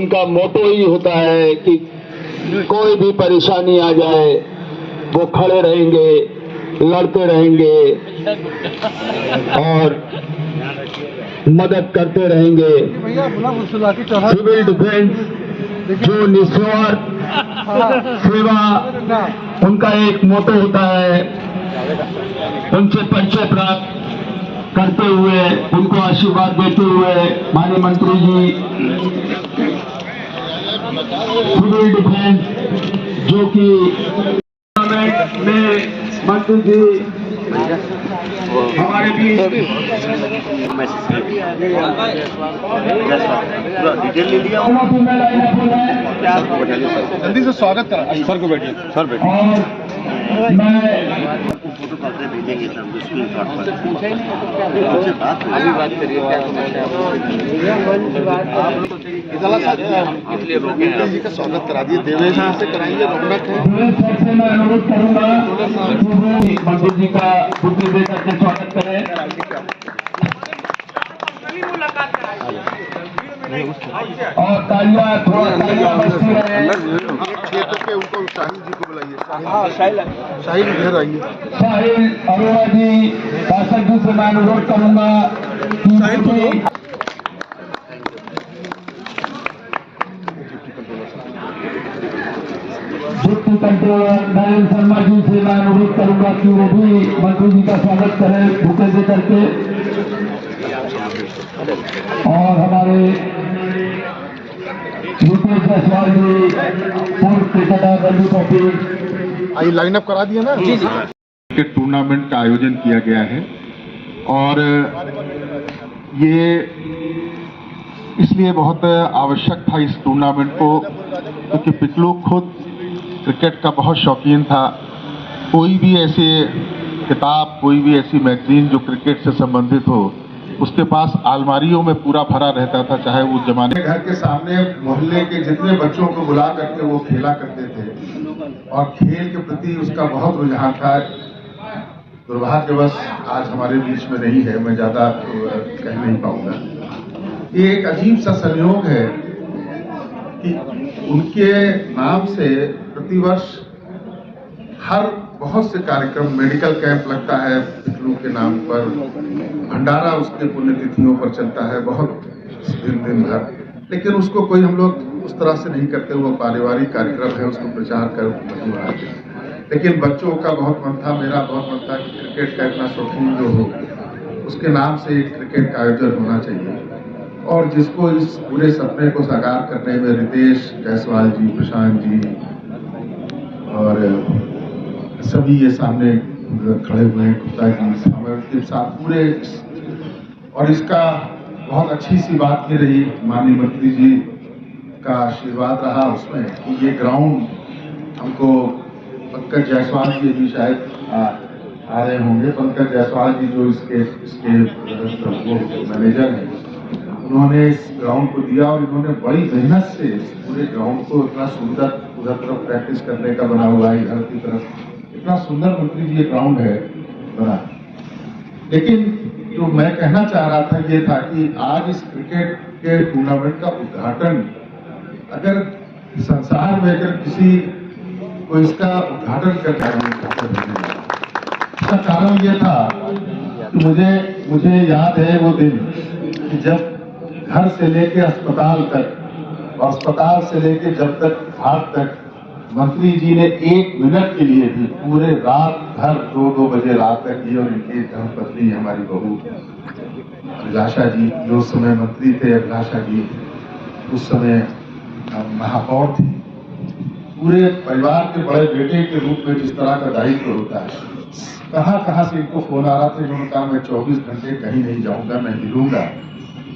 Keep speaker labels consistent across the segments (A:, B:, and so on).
A: उनका मोटो ही होता है कि कोई भी परेशानी आ जाए वो खड़े रहेंगे, लड़ते रहेंगे और मदद करते रहेंगे। सिविल डिफेंस जो निस्वार्थ सेवा उनका एक मोटो होता है। उनसे परिचय प्राप्त करते हुए, उनको आशीर्वाद देते हुए माननीय मंत्री जी सिविल डिफेंस जो कि पार्लियामेंट में मंत्री जी हमारे भी
B: डिटेल ले लिया, जल्दी से स्वागत करा। सर को बैठिए, सर बैठिए।
A: और मैं
B: फोटो कापते भेजेंगे सर हमको स्क्रीनशॉट पर। उनसे बात करिए, आप जी का स्वागत करा दिए, देवेश जी से कराएंगे, रौनक है।
A: सबसे मैं अनुरोध करूंगा मंत्री जी का बुद्धि दे करके स्वागत करें और तालियां थोड़ा तालियां बजती रहे।
B: क्षेत्र के उनको साहिल जी को बुलाइए, साहिल इधर आइए।
A: साहिल अरोड़ा जी, शासक जी से मैं अनुरोध करूंगा कि डिप्टी कंट्रोलर नरेंद्र शर्मा जी से मैं अनुरोध करूंगा कि वो भी मंत्री जी का स्वागत करें बुके दे करके। और हमारे रुपेश जायसवाल जी, पूर्व cricketer Ranji trophy
B: I lineup करा दिया ना जी।
C: क्रिकेट टूर्नामेंट का आयोजन किया गया है और ये इसलिए बहुत आवश्यक था इस टूर्नामेंट को क्योंकि पिकलू खुद क्रिकेट का बहुत शौकीन था। कोई भी ऐसे किताब, कोई भी ऐसी मैगजीन जो क्रिकेट से संबंधित हो उसके पास अलमारियों में पूरा भरा रहता था, चाहे वो जमाने। घर के सामने मोहल्ले के जितने बच्चों को बुला करके वो खेला करते थे और खेल के प्रति उसका बहुत रुझान था। दुर्भाग्यवश आज हमारे बीच में नहीं है, मैं ज्यादा कह नहीं पाऊंगा। ये एक अजीब सा संयोग है कि उनके नाम से प्रतिवर्ष हर बहुत से कार्यक्रम, मेडिकल कैंप लगता है पिकलू के नाम पर, भंडारा उसके पुण्यतिथियों पर चलता है बहुत दिन भर, लेकिन उसको कोई हम लोग उस तरह से नहीं करते। वो पारिवारिक कार्यक्रम है, उसको प्रचार कर नहीं बनाते। लेकिन बच्चों का बहुत मन था, मेरा बहुत मन था कि क्रिकेट का इतना शौकीन जो हो उसके नाम से एक क्रिकेट का आयोजन होना चाहिए। और जिसको इस पूरे सपने को साकार करने में रितेश जायसवाल जी, प्रशांत जी और सभी ये सामने खड़े हुए हैं, गुप्ता जी के साथ पूरे, और इसका बहुत अच्छी सी बात ये रही माननीय मंत्री जी का आशीर्वाद रहा उसमें कि ये ग्राउंड हमको पंकज जायसवाल जी भी शायद आ रहे होंगे। पंकज जायसवाल जी जो इसके मैनेजर हैं, उन्होंने इस ग्राउंड को दिया और इन्होंने बड़ी मेहनत से इस पूरे ग्राउंड को इतना सुंदर, उधर तरफ प्रैक्टिस करने का बना हुआ है, इधर की तरफ इतना सुंदर मंत्री जी ये ग्राउंड है बना। लेकिन जो मैं कहना चाह रहा था ये था कि आज इस क्रिकेट के टूर्नामेंट का उद्घाटन अगर संसार में अगर किसी को इसका उद्घाटन करना, इसका कारण ये था कि मुझे याद है वो दिन कि जब घर से लेके अस्पताल तक और अस्पताल से लेके जब तक घाट तक मंत्री जी ने 1 मिनट के लिए भी पूरे रात भर 2-2 बजे रात तक ये, और इनकी धर्मपत्नी हमारी बहू अभिलाषा जी जो उस समय मंत्री थे, अभिलाषा जी उस समय महापौर थी, पूरे परिवार के बड़े बेटे के रूप में जिस तरह का दायित्व होता है, कहाँ से इनको फोन आ रहा था। इन्होंने कहा मैं 24 घंटे कहीं नहीं जाऊंगा, मैं हिलूंगा,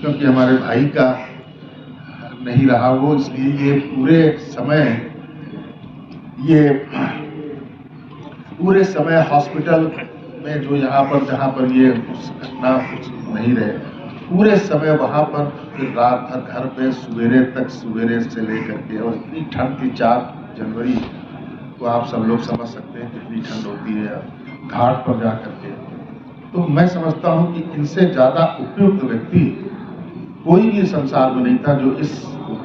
C: क्योंकि हमारे भाई का नहीं रहा वो, इसलिए ये पूरे समय हॉस्पिटल में जो जहाँ पर ये घटना कुछ नहीं रहे, पूरे समय वहाँ पर फिर रात भर घर पे सवेरे से लेकर के, और इतनी ठंड थी 4 जनवरी को, आप सब लोग समझ सकते हैं कितनी ठंड होती है घाट पर जा करके। तो मैं समझता हूँ कि इनसे ज्यादा उपयुक्त व्यक्ति कोई भी संसार में नहीं था जो इस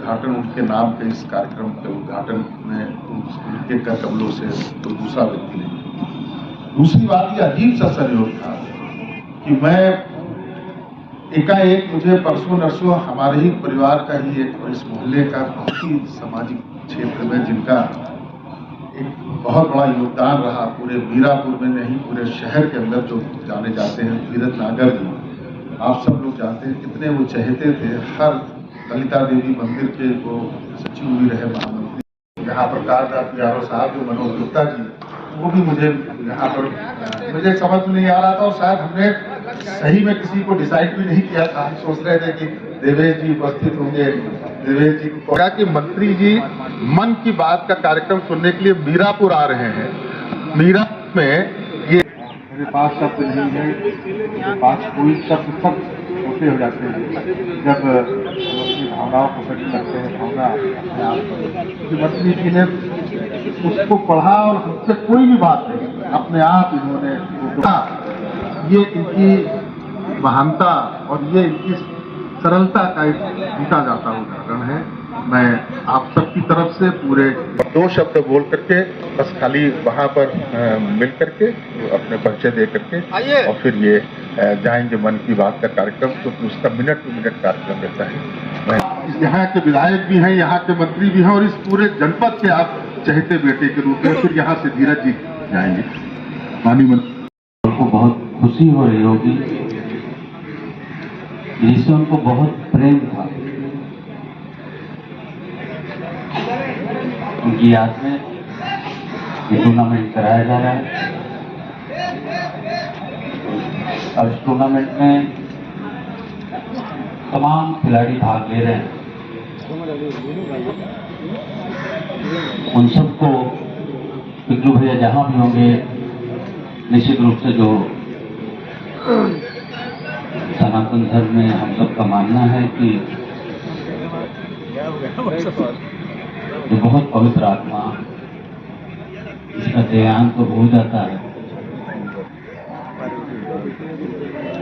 C: उद्घाटन उनके नाम के इस कार्यक्रम के उद्घाटन में उनके कर कमलों से कोई दूसरा व्यक्ति नहीं। दूसरी बात ये अजीब सा संयोग था कि मैं एकाएक मुझे परसों नरसों हमारे ही परिवार का ही एक इस मोहल्ले का बहुत ही सामाजिक क्षेत्र में जिनका एक बहुत बड़ा योगदान रहा, पूरे मीरापुर में नहीं पूरे शहर के अंदर जो जाने जाते हैं, तीरथ नागर जी, आप सब लोग जानते हैं कितने वो चहेते थे। हर ललिता देवी मंदिर के वो सचिव भी रहे महामंत्री। यहाँ पर प्रकाश प्यारो साहब जो मनोज गुप्ता जी, वो भी मुझे यहाँ पर मुझे समझ में नहीं आ रहा था और शायद हमने सही में किसी को डिसाइड भी नहीं किया था। हम सोच रहे थे कि देवेश जी उपस्थित होंगे, देवेश जी को कहा कि मंत्री जी मन की बात का कार्यक्रम सुनने के लिए मीरापुर आ रहे हैं। मीरापुर में ये
D: मेरे पास शब्द नहीं है, मेरे पास कोई शब्द सब छोटे हो जाते हैं जब हम अपनी भावनाओं को व्यक्त करते हैं। भावना अपने आप मंत्री जी ने उसको पढ़ा और हमसे कोई भी बात नहीं, अपने आप इन्होंने ये इनकी महानता और ये इनकी सरलता का एक जीता जाता उदाहरण है। मैं आप सबकी तरफ से पूरे 2 शब्द बोल करके बस खाली वहां पर मिल करके अपने परिचय दे करके और फिर ये जाएंगे मन की बात का कार्यक्रम, क्योंकि उसका मिनट टू मिनट कार्यक्रम रहता है। मैं यहाँ के विधायक भी हैं, यहाँ के मंत्री भी हैं और इस पूरे जनपद के आप चहेते बेटे के रूप में फिर यहाँ से धीरज जी जाएंगे। माननीय मंत्री
E: को बहुत खुशी हो रही होगी, जिससे उनको बहुत प्रेम था। उनकी याद में ये टूर्नामेंट कराया जा रहा है और इस टूर्नामेंट में तमाम खिलाड़ी भाग ले रहे हैं। उन सबको पिंटू भैया जहां भी होंगे, निश्चित रूप से जो सनातन धर्म में हम सबका मानना है कि जो बहुत पवित्र आत्मा इसका ध्यान तो हो जाता है,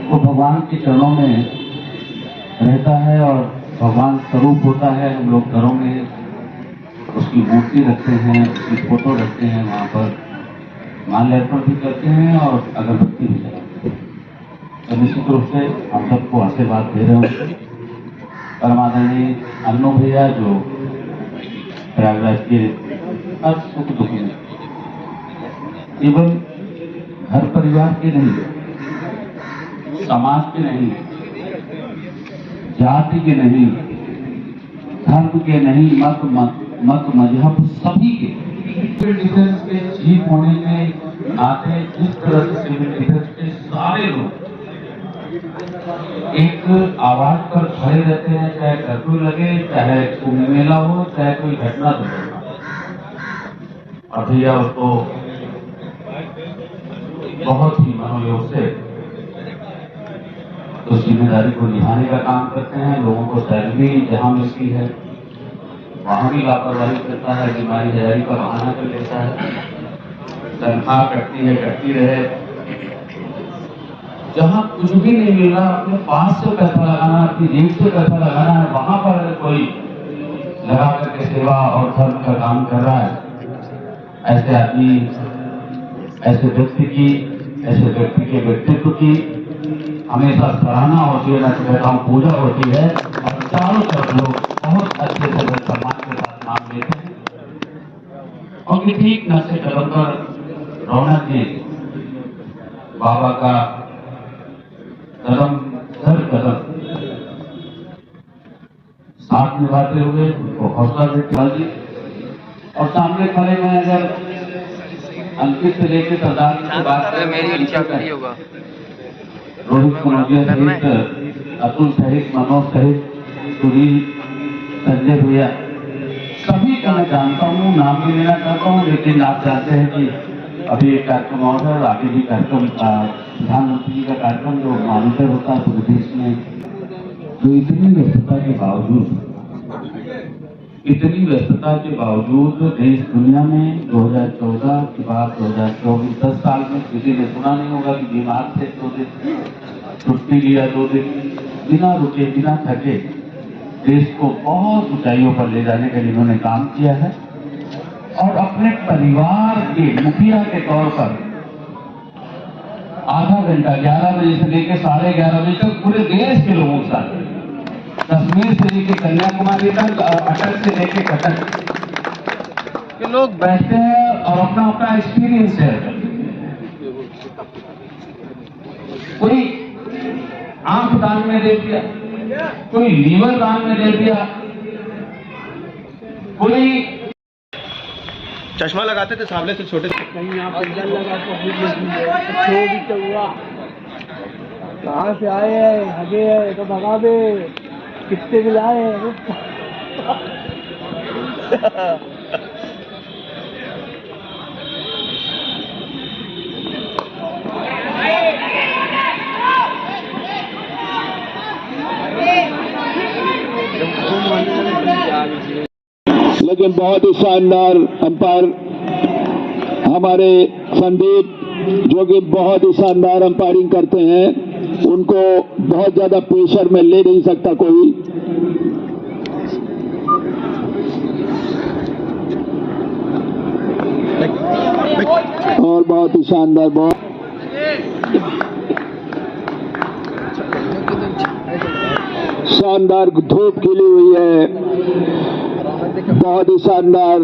E: वो भगवान के चरणों में रहता है और भगवान स्वरूप होता है। हम लोग घरों में उसकी मूर्ति रखते हैं, उसकी फोटो रखते हैं, वहाँ पर माल्यार्पण भी करते हैं और अगरबत्ती भी जलाते हैं। तो निश्चित रूप से हम सबको आशीर्वाद दे रहे हैं। परमादरणीय अन्नू भैया जो प्रयागराज के हर सुख दुख में केवल घर परिवार के नहीं, समाज के नहीं, जाति के नहीं, धर्म के नहीं, मत मजहब सभी के सिविल डिफेंस के चीफ होने के नाते जिस तरह से सिविल डिफेंस के सारे लोग एक आवाज पर खड़े रहते हैं, चाहे कर्फ्यू लगे, चाहे कुंभ मेला हो, चाहे कोई घटना दुर्घटना, और भैया उसको बहुत ही मनोयोग से उस जिम्मेदारी को निभाने का काम करते हैं। लोगों को सैलरी जहां मिलती है वहां भी लापरवाही करता है, बीमारी हजारी का बहाना कर लेता है, तनख्वाह कटती रहे, जहां कुछ भी नहीं मिल रहा, अपने पास से पैसा लगाना, अपनी जेब से पैसा लगाना है, वहां पर अगर कोई लगा करके सेवा और धर्म का काम कर रहा है, ऐसे आदमी, ऐसे व्यक्ति के व्यक्तित्व की हमेशा सराहना होती है, मैं तो कहता हूँ पूजा होती है। और चारों तरफ लोग बहुत अच्छे से सम्मान के साथ नाम लेते हैं। और ठीक नक्शे कदम पर रौनक जी बाबा का कदम दर कदम साथ निभाते हुए उनको हौसला देते जी। और सामने खड़े में अगर अंकित से लेकर सरदार की बात करें, रोहित कनौजिया सहित अतुल सहित मनोज सहित सुनील, संजय भैया, सभी का मैं जानता हूँ, नाम भी लेना चाहता हूँ, लेकिन आप जानते हैं कि अभी एक कार्यक्रम और है, आगे भी कार्यक्रम प्रधानमंत्री जी का कार्यक्रम जो मॉनिटर होता है पूरे देश में। तो इतनी व्यस्तता के बावजूद देश दुनिया में 2014 के बाद 2024 10 साल में किसी ने सुना नहीं होगा कि बीमार थे 2 दिन छुट्टी लिया, 2 दिन बिना रुके बिना थके देश को बहुत ऊंचाइयों पर ले जाने के लिए इन्होंने काम किया है और अपने परिवार के मुखिया के तौर पर आधा घंटा 11 बजे से लेकर 11:30 बजे तक पूरे देश के लोगों के साथ, कश्मीर से लेकर कन्याकुमारी तक, अटक से लेकर कटक के लोग बैठते हैं और अपना अपना एक्सपीरियंस शेयर करते हैं। कोई आंख दान में दे दिया, कोई लीवर दान में दे दिया, कोई
B: चश्मा लगाते थे सामने से छोटे
F: कहीं यहाँ पंजन लगा तो भी तो हुआ, कहाँ से आए हैं, हगे है तो भगा दे, कितने मिलाए हैं।
A: लेकिन बहुत ही शानदार अंपायर हमारे संदीप, जो कि बहुत ही शानदार अंपायरिंग करते हैं, उनको बहुत ज्यादा प्रेशर में ले नहीं सकता कोई। और बहुत ही शानदार बॉल, शानदार धूप खिली हुई है, बहुत ही शानदार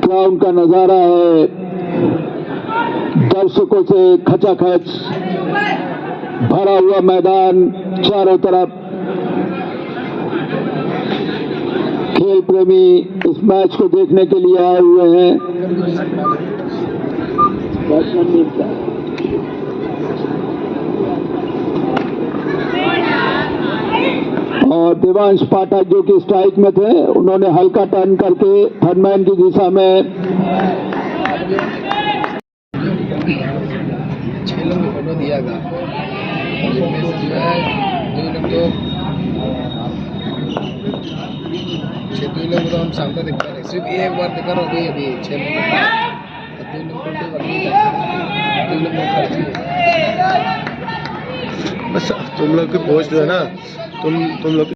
A: ग्राउंड का नजारा है, दर्शकों से खचाखच भरा हुआ मैदान, चारों तरफ खेल प्रेमी इस मैच को देखने के लिए आए हुए हैं। और देवांश पाठक जो कि स्ट्राइक में थे, उन्होंने हल्का टर्न करके थर्डमैन की दिशा में
F: 6 लोग फोटो दिया था, उसमें से जो है 2 लोग तो 2 लोग तो हम सामने दिख पा रहे, सिर्फ एक बार दिखा रहा हूँ अभी 6 लोग 2 लोग
B: बस तुम लोग की पोस्ट जो है ना, तुम लोग